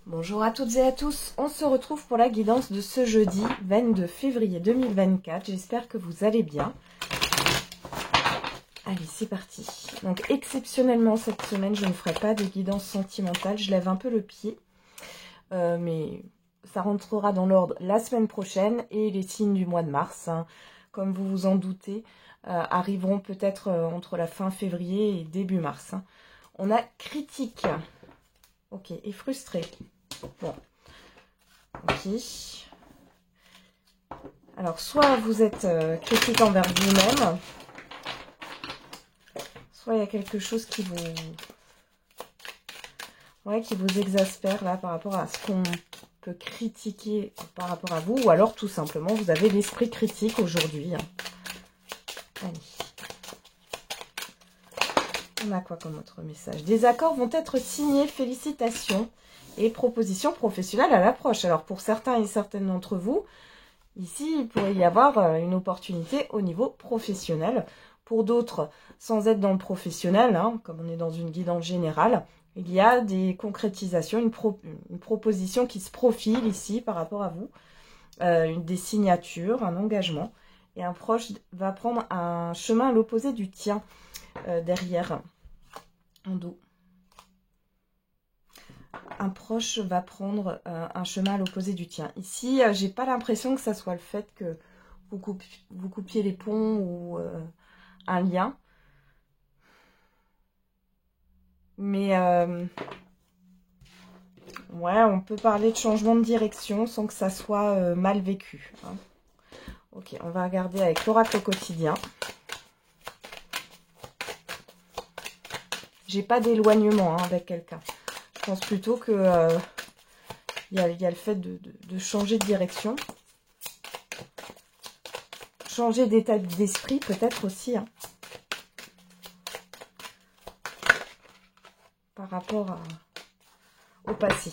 Bonjour à toutes et à tous, on se retrouve pour la guidance de ce jeudi 22 février 2024, j'espère que vous allez bien. Allez, c'est parti. Donc exceptionnellement cette semaine, je ne ferai pas de guidance sentimentale, je lève un peu le pied, mais ça rentrera dans l'ordre la semaine prochaine et les signes du mois de mars, hein, comme vous vous en doutez, arriveront peut-être entre la fin février et début mars. Hein. On a critique, ok, et frustré. Bon, ok. Alors, soit vous êtes critique envers vous-même, soit il y a quelque chose qui vous, qui vous exaspère là par rapport à ce qu'on peut critiquer par rapport à vous, ou alors tout simplement vous avez l'esprit critique aujourd'hui. Allez. On a quoi comme autre message? Des accords vont être signés, félicitations et propositions professionnelles à l'approche. Alors pour certains et certaines d'entre vous, ici il pourrait y avoir une opportunité au niveau professionnel. Pour d'autres, sans être dans le professionnel, hein, comme on est dans une guidance générale, il y a des concrétisations, une proposition qui se profile ici par rapport à vous, des signatures, un engagement, et un proche va prendre un chemin à l'opposé du tien derrière, en dos. Un proche va prendre un chemin à l'opposé du tien. Ici, j'ai pas l'impression que ça soit le fait que vous coupiez les ponts ou un lien. Mais ouais, on peut parler de changement de direction sans que ça soit mal vécu. Hein. Ok, on va regarder avec l'oracle quotidien. J'ai pas d'éloignement avec quelqu'un. Je pense plutôt que y a le fait de changer de direction. Changer d'état d'esprit peut-être aussi. Hein. Par rapport au passé.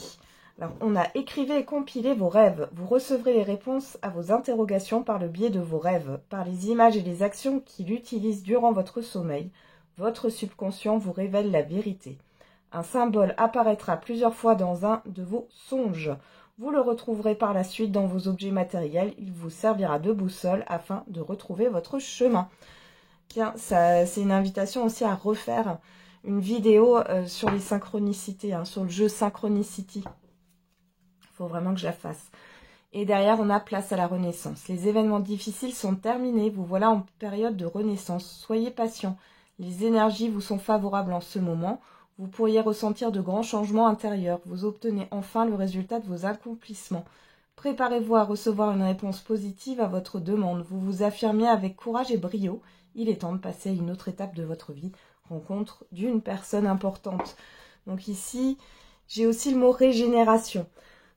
Alors, on a écrivez et compilez vos rêves. Vous recevrez les réponses à vos interrogations par le biais de vos rêves, par les images et les actions qu'il utilise durant votre sommeil. Votre subconscient vous révèle la vérité. Un symbole apparaîtra plusieurs fois dans un de vos songes. Vous le retrouverez par la suite dans vos objets matériels. Il vous servira de boussole afin de retrouver votre chemin. Tiens, c'est une invitation aussi à refaire une vidéo sur les synchronicités, hein, sur le jeu Synchronicity. Il faut vraiment que je la fasse. Et derrière, on a place à la renaissance. Les événements difficiles sont terminés. Vous voilà en période de renaissance. Soyez patient. Les énergies vous sont favorables en ce moment. Vous pourriez ressentir de grands changements intérieurs. Vous obtenez enfin le résultat de vos accomplissements. Préparez-vous à recevoir une réponse positive à votre demande. Vous vous affirmez avec courage et brio. Il est temps de passer à une autre étape de votre vie. Rencontre d'une personne importante. Donc ici, j'ai aussi le mot régénération.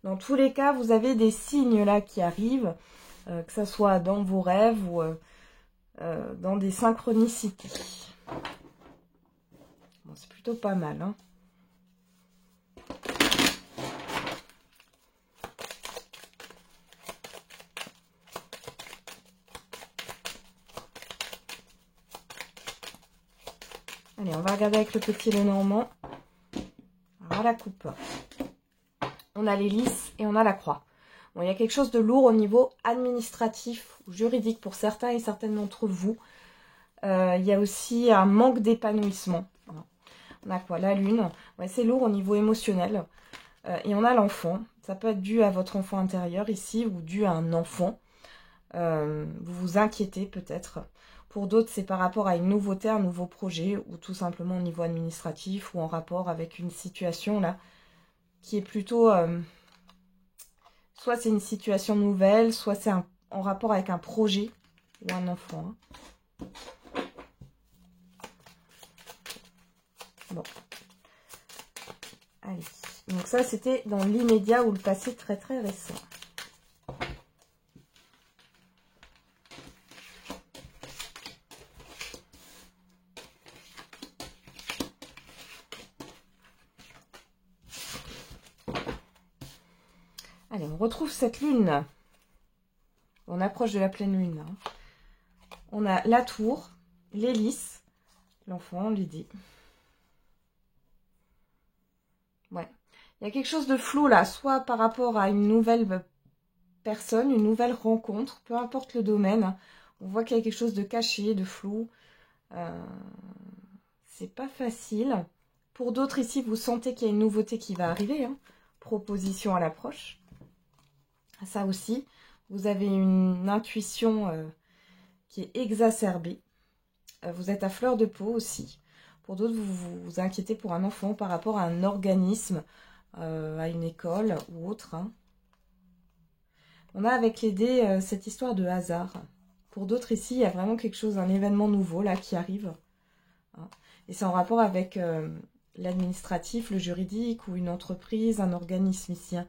Dans tous les cas, vous avez des signes là qui arrivent, que ce soit dans vos rêves ou dans des synchronicités. Bon, c'est plutôt pas mal, hein. Allez, on va regarder avec le petit Lenormand. Alors, la coupe. On a l'hélice et on a la croix. Bon, il y a quelque chose de lourd au niveau administratif ou juridique pour certains et certaines d'entre vous. Il y a aussi un manque d'épanouissement. On a quoi? La lune. Ouais, c'est lourd au niveau émotionnel. Et on a l'enfant. Ça peut être dû à votre enfant intérieur ici ou dû à un enfant. Vous vous inquiétez peut-être. Pour d'autres, c'est par rapport à une nouveauté, un nouveau projet ou tout simplement au niveau administratif ou en rapport avec une situation là qui est plutôt... soit c'est une situation nouvelle, soit c'est en rapport avec un projet ou un enfant. Hein. Bon. Allez. Donc ça, c'était dans l'immédiat ou le passé très très récent. Allez, on retrouve cette lune. On approche de la pleine lune. Hein. On a la tour, l'hélice, l'enfant, l'idée. Ouais. Il y a quelque chose de flou là, soit par rapport à une nouvelle personne, une nouvelle rencontre, peu importe le domaine. On voit qu'il y a quelque chose de caché, de flou. C'est pas facile. Pour d'autres ici, vous sentez qu'il y a une nouveauté qui va arriver. Hein. Proposition à l'approche. Ça aussi, vous avez une intuition qui est exacerbée. Vous êtes à fleur de peau aussi. Pour d'autres, vous vous inquiétez pour un enfant par rapport à un organisme, à une école ou autre. Hein. On a avec les dés cette histoire de hasard. Pour d'autres ici, il y a vraiment quelque chose, un événement nouveau là qui arrive. Hein. Et c'est en rapport avec l'administratif, le juridique ou une entreprise, un organisme ici. Hein.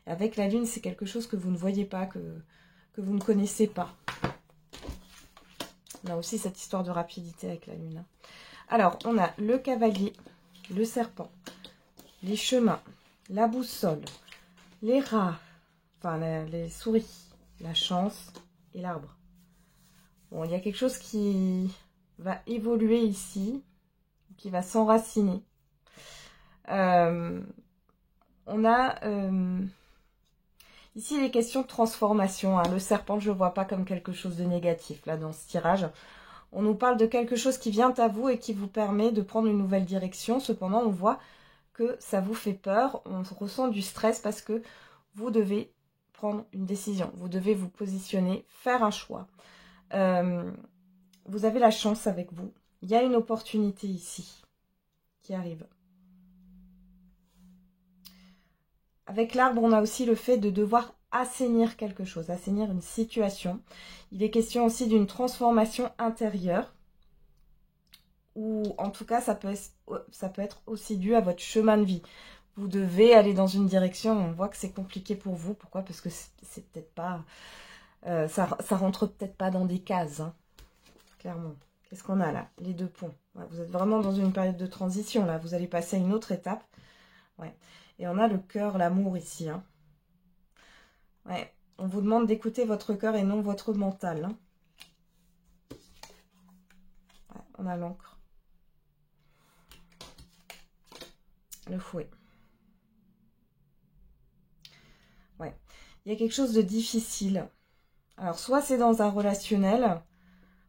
Et avec la lune, c'est quelque chose que vous ne voyez pas, que vous ne connaissez pas. On a aussi cette histoire de rapidité avec la lune. Hein. Alors, on a le cavalier, le serpent, les chemins, la boussole, les rats, enfin les souris, la chance et l'arbre. Bon, il y a quelque chose qui va évoluer ici, qui va s'enraciner. On a ici les questions de transformation. Hein. Le serpent, je ne le vois pas comme quelque chose de négatif là dans ce tirage. On nous parle de quelque chose qui vient à vous et qui vous permet de prendre une nouvelle direction. Cependant, on voit que ça vous fait peur. On ressent du stress parce que vous devez prendre une décision. Vous devez vous positionner, faire un choix. Vous avez la chance avec vous. Il y a une opportunité ici qui arrive. Avec l'arbre, on a aussi le fait de devoir assainir quelque chose, assainir une situation. Il est question aussi d'une transformation intérieure. Ou en tout cas, ça peut être aussi dû à votre chemin de vie. Vous devez aller dans une direction, on voit que c'est compliqué pour vous. Pourquoi? Parce que c'est peut-être pas... ça rentre peut-être pas dans des cases, hein, clairement. Qu'est-ce qu'on a là? Les deux ponts. Ouais, vous êtes vraiment dans une période de transition, là. Vous allez passer à une autre étape. Ouais. Et on a le cœur, l'amour ici. Hein. Ouais. On vous demande d'écouter votre cœur et non votre mental. Hein. Ouais, on a l'encre. Le fouet. Ouais. Il y a quelque chose de difficile. Alors, soit c'est dans un relationnel,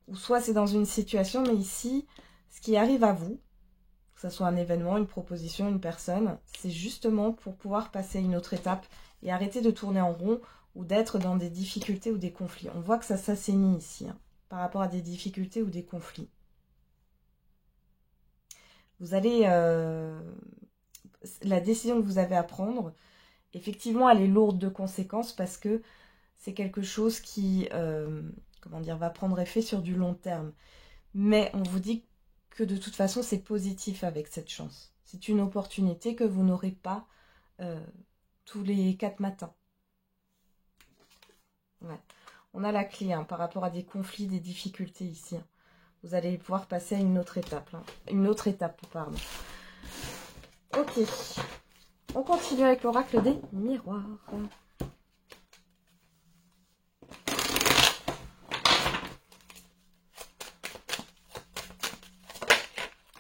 ou soit c'est dans une situation, mais ici, ce qui arrive à vous, que ce soit un événement, une proposition, une personne, c'est justement pour pouvoir passer à une autre étape et arrêter de tourner en rond ou d'être dans des difficultés ou des conflits. On voit que ça s'assainit ici, hein, par rapport à des difficultés ou des conflits. Vous allez... la décision que vous avez à prendre, effectivement, elle est lourde de conséquences parce que c'est quelque chose qui, comment dire, va prendre effet sur du long terme. Mais on vous dit que de toute façon, c'est positif avec cette chance. C'est une opportunité que vous n'aurez pas tous les 4 matins. Ouais. On a la clé hein, par rapport à des conflits, des difficultés ici. Hein. Vous allez pouvoir passer à une autre étape. Hein. Une autre étape, pardon. Ok. On continue avec l'oracle des miroirs.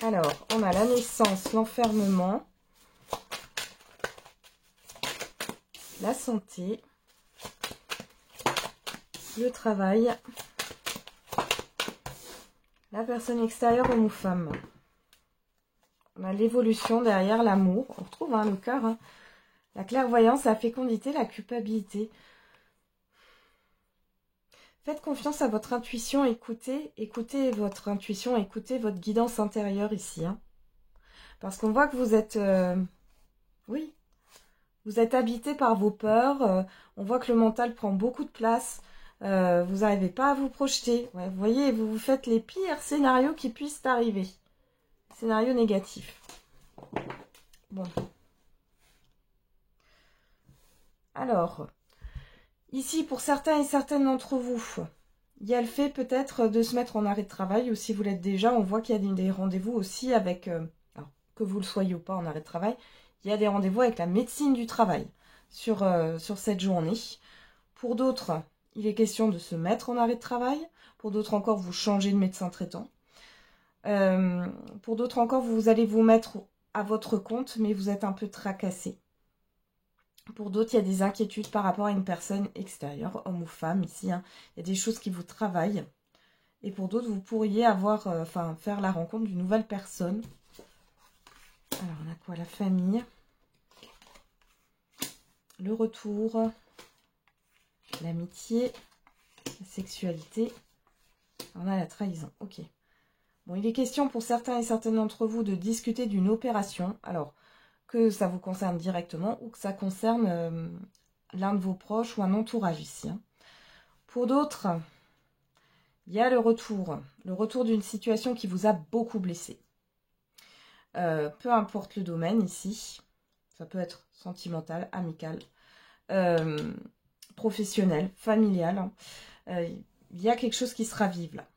Alors, on a la naissance, l'enfermement, la santé, le travail, la personne extérieure, homme ou femme. On a l'évolution derrière l'amour. On retrouve hein, le cœur, hein. La clairvoyance, la fécondité, la culpabilité. Faites confiance à votre intuition, écoutez votre intuition, écoutez votre guidance intérieure ici. Hein. Parce qu'on voit que vous êtes... oui, vous êtes habité par vos peurs. On voit que le mental prend beaucoup de place. Vous n'arrivez pas à vous projeter. Ouais, vous voyez, vous vous faites les pires scénarios qui puissent arriver. Scénario négatif. Bon. Alors... Ici, pour certains et certaines d'entre vous, il y a le fait peut-être de se mettre en arrêt de travail, ou si vous l'êtes déjà, on voit qu'il y a des rendez-vous aussi avec, alors, que vous le soyez ou pas en arrêt de travail, il y a des rendez-vous avec la médecine du travail sur cette journée. Pour d'autres, il est question de se mettre en arrêt de travail. Pour d'autres encore, vous changez de médecin traitant. Pour d'autres encore, vous allez vous mettre à votre compte, mais vous êtes un peu tracassé. Pour d'autres, il y a des inquiétudes par rapport à une personne extérieure, homme ou femme ici. Hein. Il y a des choses qui vous travaillent. Et pour d'autres, vous pourriez avoir, faire la rencontre d'une nouvelle personne. Alors, on a quoi? La famille. Le retour. L'amitié. La sexualité. On a la trahison. Ok. Bon, il est question pour certains et certaines d'entre vous de discuter d'une opération. Alors, que ça vous concerne directement ou que ça concerne l'un de vos proches ou un entourage ici. Hein. Pour d'autres, il y a le retour d'une situation qui vous a beaucoup blessé. Peu importe le domaine ici, ça peut être sentimental, amical, professionnel, familial. Hein. Il y a quelque chose qui se ravive là.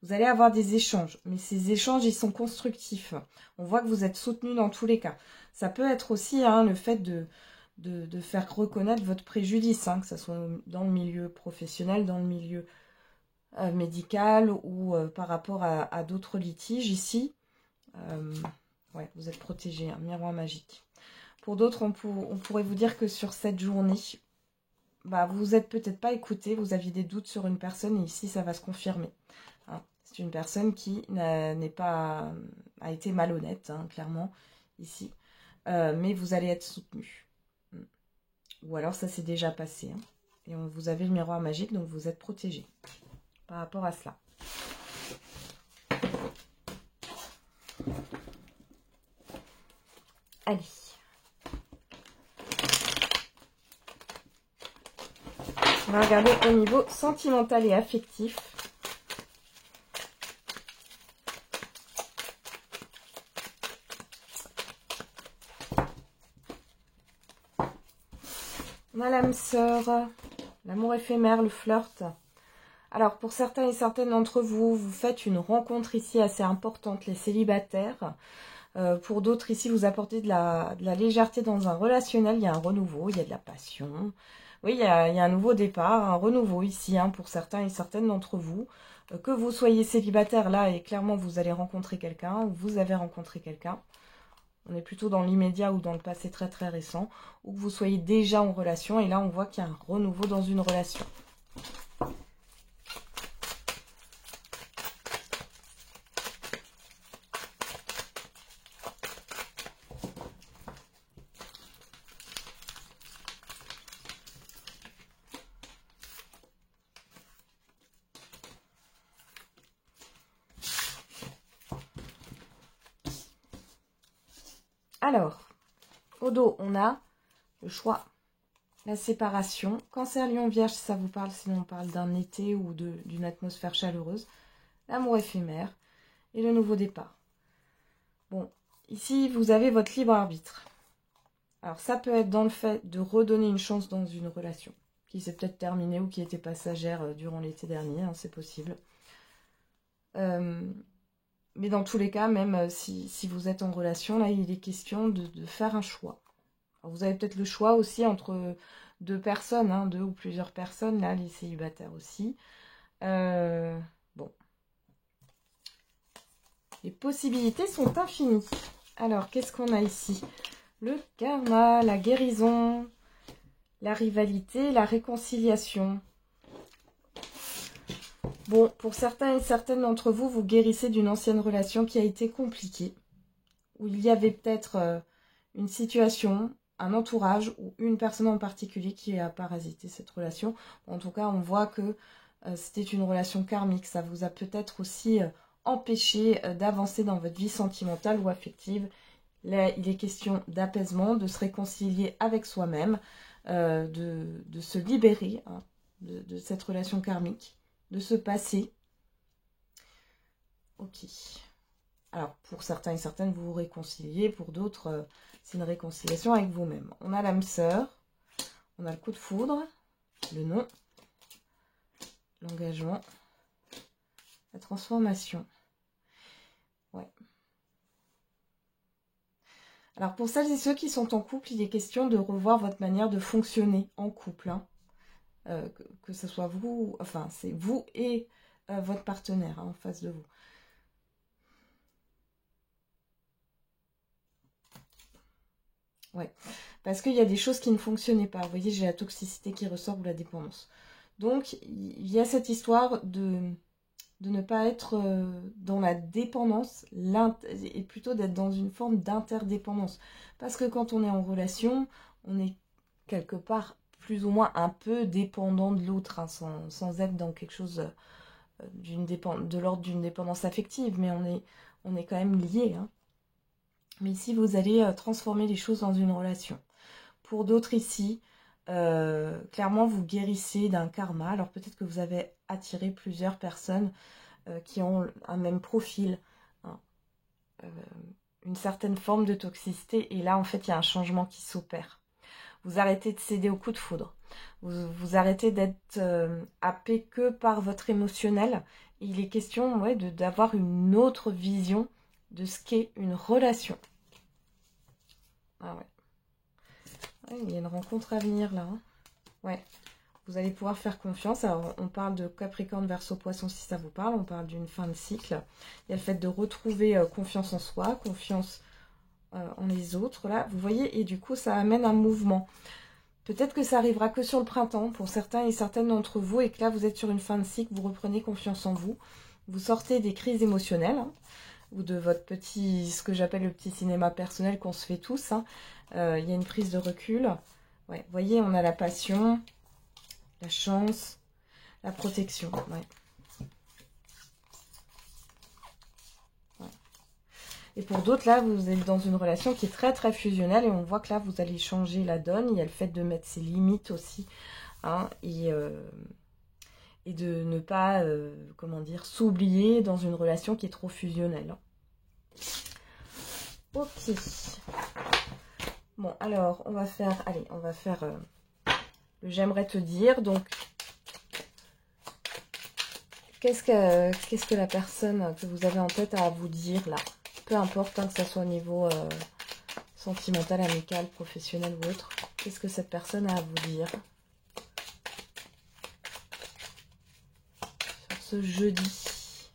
Vous allez avoir des échanges, mais ces échanges, ils sont constructifs. On voit que vous êtes soutenu dans tous les cas. Ça peut être aussi le fait de faire reconnaître votre préjudice, hein, que ce soit dans le milieu professionnel, dans le milieu médical ou par rapport à d'autres litiges ici. Ouais, vous êtes protégé, un miroir magique. Pour d'autres, on pourrait vous dire que sur cette journée, vous vous êtes peut-être pas écouté, vous aviez des doutes sur une personne et ici, ça va se confirmer. Hein. C'est une personne qui a été malhonnête, hein, clairement, ici. Mais vous allez être soutenu. Ou alors, ça s'est déjà passé. Hein. Et vous avez le miroir magique, donc vous êtes protégé par rapport à cela. Allez. On va regarder au niveau sentimental et affectif. On a l'âme sœur, l'amour éphémère, le flirt. Alors, pour certains et certaines d'entre vous, vous faites une rencontre ici assez importante, les célibataires. Pour d'autres, ici, vous apportez de la légèreté dans un relationnel. Il y a un renouveau, il y a de la passion. Oui, il y a un nouveau départ, un renouveau ici, hein, pour certains et certaines d'entre vous. Que vous soyez célibataire là, et clairement, vous allez rencontrer quelqu'un, ou vous avez rencontré quelqu'un. On est plutôt dans l'immédiat ou dans le passé très très récent. Ou que vous soyez déjà en relation, et là, on voit qu'il y a un renouveau dans une relation. Alors, au dos, on a le choix, la séparation. Cancer, Lion, Vierge, si ça vous parle, sinon on parle d'un été ou d'une atmosphère chaleureuse. L'amour éphémère et le nouveau départ. Bon, ici, vous avez votre libre arbitre. Alors, ça peut être dans le fait de redonner une chance dans une relation qui s'est peut-être terminée ou qui était passagère durant l'été dernier, hein, c'est possible. Mais dans tous les cas, même si vous êtes en relation, là, il est question de faire un choix. Alors, vous avez peut-être le choix aussi entre deux personnes, hein, deux ou plusieurs personnes, là, les célibataires aussi. Bon. Les possibilités sont infinies. Alors, qu'est-ce qu'on a ici? Le karma, la guérison, la rivalité, la réconciliation. Bon, pour certains et certaines d'entre vous, vous guérissez d'une ancienne relation qui a été compliquée, où il y avait peut-être une situation, un entourage ou une personne en particulier qui a parasité cette relation. En tout cas, on voit que c'était une relation karmique. Ça vous a peut-être aussi empêché d'avancer dans votre vie sentimentale ou affective. Là, il est question d'apaisement, de se réconcilier avec soi-même, de se libérer hein, de cette relation karmique. De se passer. Ok. Alors, pour certains et certaines, vous vous réconciliez. Pour d'autres, c'est une réconciliation avec vous-même. On a l'âme sœur. On a le coup de foudre. Le nom. L'engagement. La transformation. Ouais. Alors, pour celles et ceux qui sont en couple, il est question de revoir votre manière de fonctionner en couple. Hein. Que ce soit vous, enfin, c'est vous et votre partenaire hein, en face de vous. Ouais, parce qu'il y a des choses qui ne fonctionnaient pas. Vous voyez, j'ai la toxicité qui ressort ou la dépendance. Donc, il y a cette histoire de ne pas être dans la dépendance et plutôt d'être dans une forme d'interdépendance. Parce que quand on est en relation, on est quelque part plus ou moins un peu dépendant de l'autre, hein, sans être dans quelque chose de l'ordre d'une dépendance affective, mais on est quand même liés, hein. Mais ici, vous allez transformer les choses dans une relation. Pour d'autres ici, clairement, vous guérissez d'un karma. Alors peut-être que vous avez attiré plusieurs personnes qui ont un même profil, hein, une certaine forme de toxicité. Et là, en fait, il y a un changement qui s'opère. Vous arrêtez de céder au coup de foudre. Vous arrêtez d'être happé que par votre émotionnel. Et il est question, ouais, d'avoir une autre vision de ce qu'est une relation. Ah ouais. Ouais, il y a une rencontre à venir là. Hein. Ouais. Vous allez pouvoir faire confiance. Alors, on parle de Capricorne, Verseau, Poisson si ça vous parle. On parle d'une fin de cycle. Il y a le fait de retrouver confiance en soi, confiance en les autres. Là, vous voyez, et du coup, ça amène un mouvement. Peut-être que ça arrivera que sur le printemps pour certains et certaines d'entre vous. Et que là, vous êtes sur une fin de cycle. Vous reprenez confiance en vous. Vous sortez des crises émotionnelles. Hein, ou de votre petit, ce que j'appelle le petit cinéma personnel qu'on se fait tous. Hein. Il y a une prise de recul. Ouais, vous voyez, on a la passion, la chance, la protection. Ouais. Ouais. Et pour d'autres, là, vous êtes dans une relation qui est très, très fusionnelle. Et on voit que là, vous allez changer la donne. Il y a le fait de mettre ses limites aussi. Hein, et de ne pas, comment dire, s'oublier dans une relation qui est trop fusionnelle. Ok. Bon, alors, on va faire, allez, on va faire le j'aimerais te dire. Donc, qu'est-ce que la personne que vous avez en tête a à vous dire, là? Peu importe, hein, que ça soit au niveau sentimental, amical, professionnel ou autre. Qu'est-ce que cette personne a à vous dire sur ce jeudi?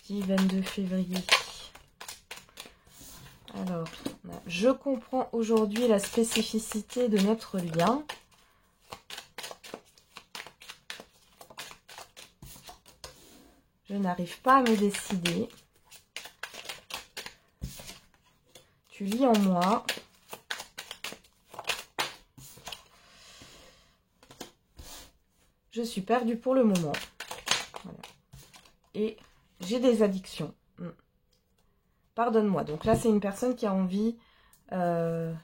Jeudi 22 février. Alors, je comprends aujourd'hui la spécificité de notre lien. Je n'arrive pas à me décider. Tu lis en moi. Je suis perdue pour le moment. Voilà. Et j'ai des addictions. Pardonne-moi. Donc là, c'est une personne qui a envie de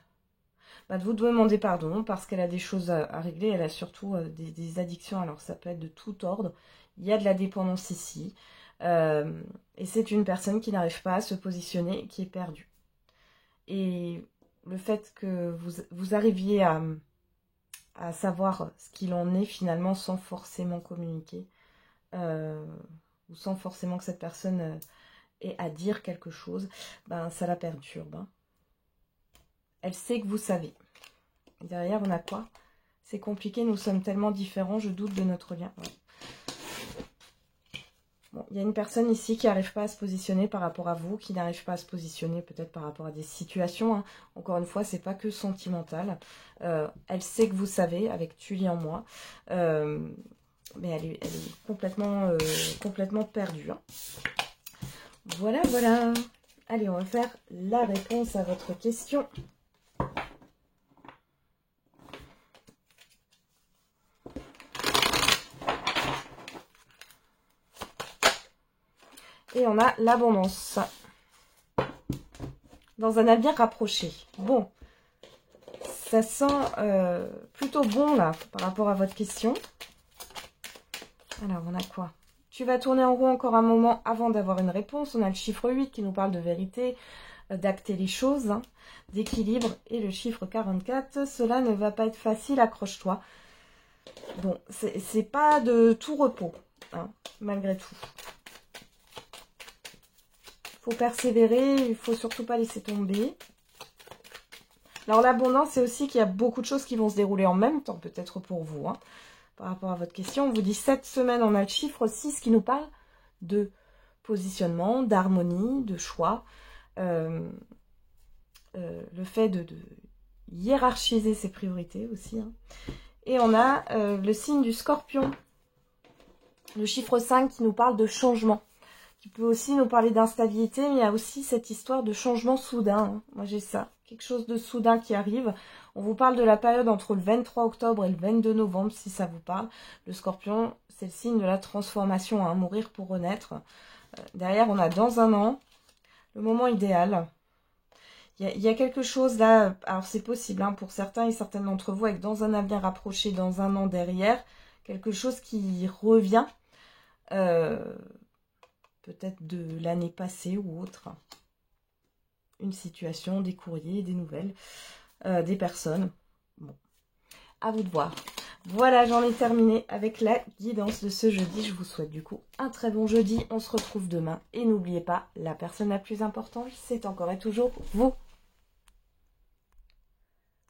vous demander pardon parce qu'elle a des choses à régler. Elle a surtout des addictions. Alors, ça peut être de tout ordre. Il y a de la dépendance ici. Et c'est une personne qui n'arrive pas à se positionner et qui est perdue. Et le fait que vous arriviez à savoir ce qu'il en est finalement sans forcément communiquer ou sans forcément que cette personne ait à dire quelque chose, ben ça la perturbe. Hein. Elle sait que vous savez. Derrière, on a quoi? C'est compliqué, nous sommes tellement différents, je doute de notre lien. Ouais. Bon, il y a une personne ici qui n'arrive pas à se positionner par rapport à vous, qui n'arrive pas à se positionner peut-être par rapport à des situations. Hein. Encore une fois, c'est pas que sentimental. Elle sait que vous savez, avec tu lis en moi, mais elle est complètement perdue. Hein. Voilà, voilà. Allez, on va faire la réponse à votre question. Et on a l'abondance. Dans un avenir rapproché. Bon. Ça sent plutôt bon, là, par rapport à votre question. Alors, on a quoi? Tu vas tourner en rond encore un moment avant d'avoir une réponse. On a le chiffre 8 qui nous parle de vérité, d'acter les choses, hein, d'équilibre. Et le chiffre 44, cela ne va pas être facile, accroche-toi. Bon, c'est pas de tout repos, hein, malgré tout. Faut persévérer, il faut surtout pas laisser tomber. Alors l'abondance, c'est aussi qu'il y a beaucoup de choses qui vont se dérouler en même temps, peut-être pour vous. Hein. Par rapport à votre question, on vous dit 7 semaines, on a le chiffre 6 qui nous parle de positionnement, d'harmonie, de choix. Le fait de hiérarchiser ses priorités aussi. Hein. Et on a le signe du Scorpion, le chiffre 5 qui nous parle de changement, qui peut aussi nous parler d'instabilité, mais il y a aussi cette histoire de changement soudain. Hein. Moi j'ai ça, quelque chose de soudain qui arrive. On vous parle de la période entre le 23 octobre et le 22 novembre, si ça vous parle. Le Scorpion, c'est le signe de la transformation, hein, mourir pour renaître. Derrière, on a dans un an, le moment idéal. Il y a quelque chose là, alors c'est possible hein, pour certains et certaines d'entre vous, avec dans un avenir rapproché, dans un an derrière, quelque chose qui revient, peut-être de l'année passée ou autre. Une situation, des courriers, des nouvelles, des personnes. Bon, à vous de voir. Voilà, j'en ai terminé avec la guidance de ce jeudi. Je vous souhaite du coup un très bon jeudi. On se retrouve demain. Et n'oubliez pas, la personne la plus importante, c'est encore et toujours vous.